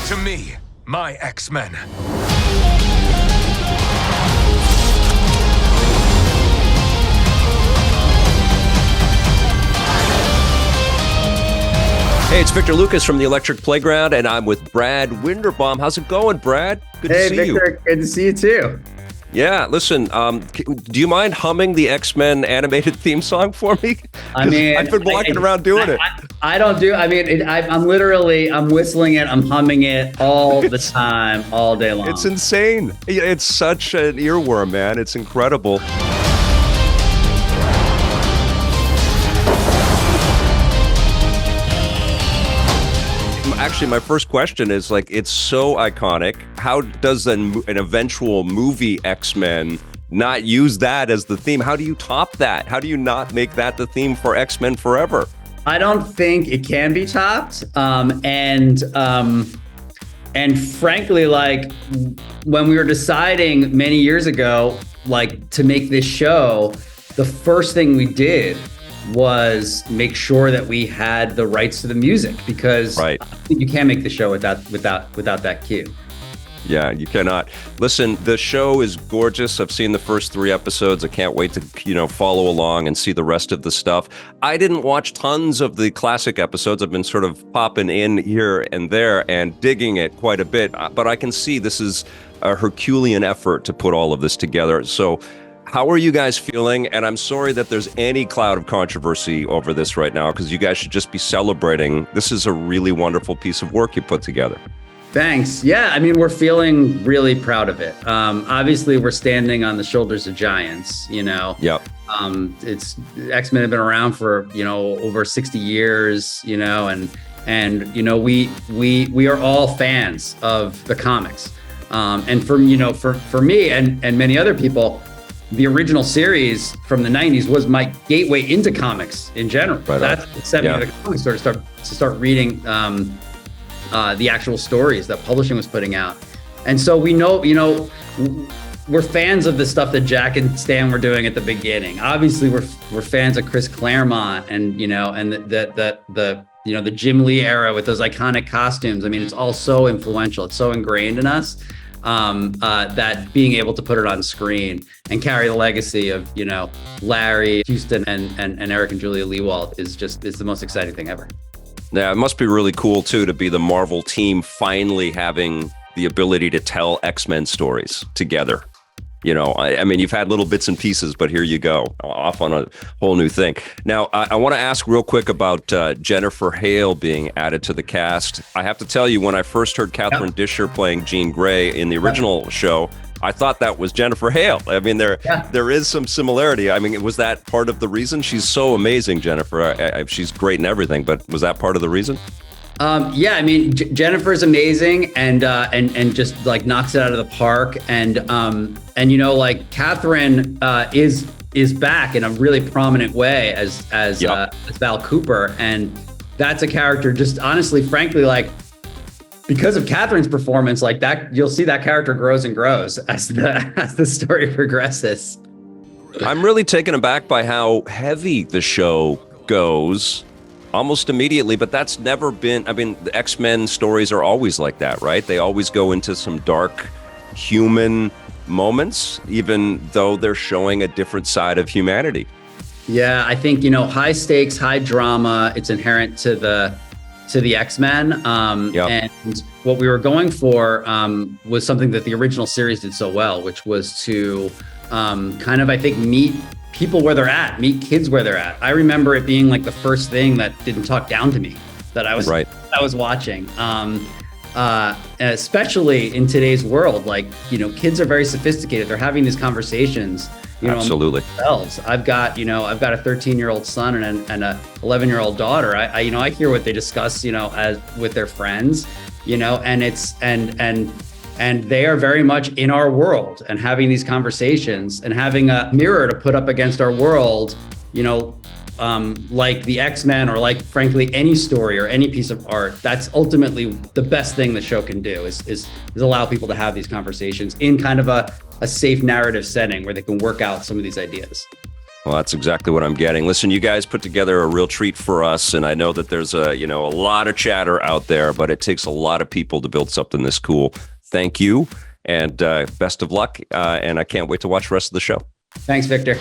To me, my X-Men. Hey, it's Victor Lucas from the Electric Playground, and I'm with Brad Winderbaum. How's it going, Brad? Good to see you. Hey, Victor. Good to see you, too. Yeah, listen, do you mind humming the X-Men animated theme song for me? I mean, I've been walking around doing it. I don't do, I mean, I'm whistling it, I'm humming it all the time, all day long. It's insane. It's such an earworm, man. It's incredible. Actually, my first question is, like, it's so iconic. How does an eventual movie X-Men not use that as the theme? How do you top that? How do you not make that the theme for X-Men forever? I don't think it can be topped. And frankly, like, when we were deciding many years ago, like, to make this show, the first thing we did was make sure that we had the rights to the music, because right. I think you can't make the show without that cue. Yeah, you cannot. Listen, the show is gorgeous. I've seen the first 3 episodes. I can't wait to, follow along and see the rest of the stuff. I didn't watch tons of the classic episodes. I've been sort of popping in here and there and digging it quite a bit, but I can see this is a Herculean effort to put all of this together. So how are you guys feeling? And I'm sorry that there's any cloud of controversy over this right now, because you guys should just be celebrating. This is a really wonderful piece of work you put together. Thanks. Yeah, I mean, we're feeling really proud of it. Obviously, we're standing on the shoulders of giants, Yep. It's X-Men have been around for, over 60 years, and we are all fans of the comics. And for me and many other people, the original series from the 90s was my gateway into comics in general. Right. That's what set me to the comic store to start reading the actual stories that publishing was putting out. And so we know, we're fans of the stuff that Jack and Stan were doing at the beginning. Obviously, we're fans of Chris Claremont and the Jim Lee era with those iconic costumes. I mean, it's all so influential. It's so ingrained in us. That being able to put it on screen and carry the legacy of, Larry Houston and Eric and Julia Lewald is the most exciting thing ever. Yeah, it must be really cool, too, to be the Marvel team finally having the ability to tell X-Men stories together. I mean, you've had little bits and pieces, but here you go, off on a whole new thing. Now, I want to ask real quick about Jennifer Hale being added to the cast. I have to tell you, when I first heard Catherine Disher playing Jean Grey in the original show, I thought that was Jennifer Hale. I mean, there is some similarity. I mean, was that part of the reason? She's so amazing, Jennifer. She's great in everything, but was that part of the reason? Yeah, I mean, Jennifer's amazing and just like knocks it out of the park. And Catherine is back in a really prominent way as Val Cooper, and that's a character. Just honestly, frankly, like, because of Catherine's performance, like that, you'll see that character grows and grows as the story progresses. I'm really taken aback by how heavy the show goes almost immediately, but that's never been, I mean, the X-Men stories are always like that, right? They always go into some dark human moments, even though they're showing a different side of humanity. Yeah, I think, high stakes, high drama, it's inherent to the X-Men. And what we were going for was something that the original series did so well, which was to kind of, I think, meet people where they're at, meet kids where they're at. I remember it being like the first thing that didn't talk down to me that I was watching. Especially in today's world, like, kids are very sophisticated. They're having these conversations, absolutely themselves. I've got a 13-year-old son and a 11-year-old daughter. I hear what they discuss, as with their friends, and they are very much in our world and having these conversations and having a mirror to put up against our world, like the X-Men, or like, frankly, any story or any piece of art. That's ultimately the best thing the show can do is allow people to have these conversations in kind of a safe narrative setting where they can work out some of these ideas. Well, that's exactly what I'm getting. Listen, you guys put together a real treat for us, and I know that there's a lot of chatter out there, but it takes a lot of people to build something this cool. Thank you, and best of luck, and I can't wait to watch the rest of the show. Thanks, Victor.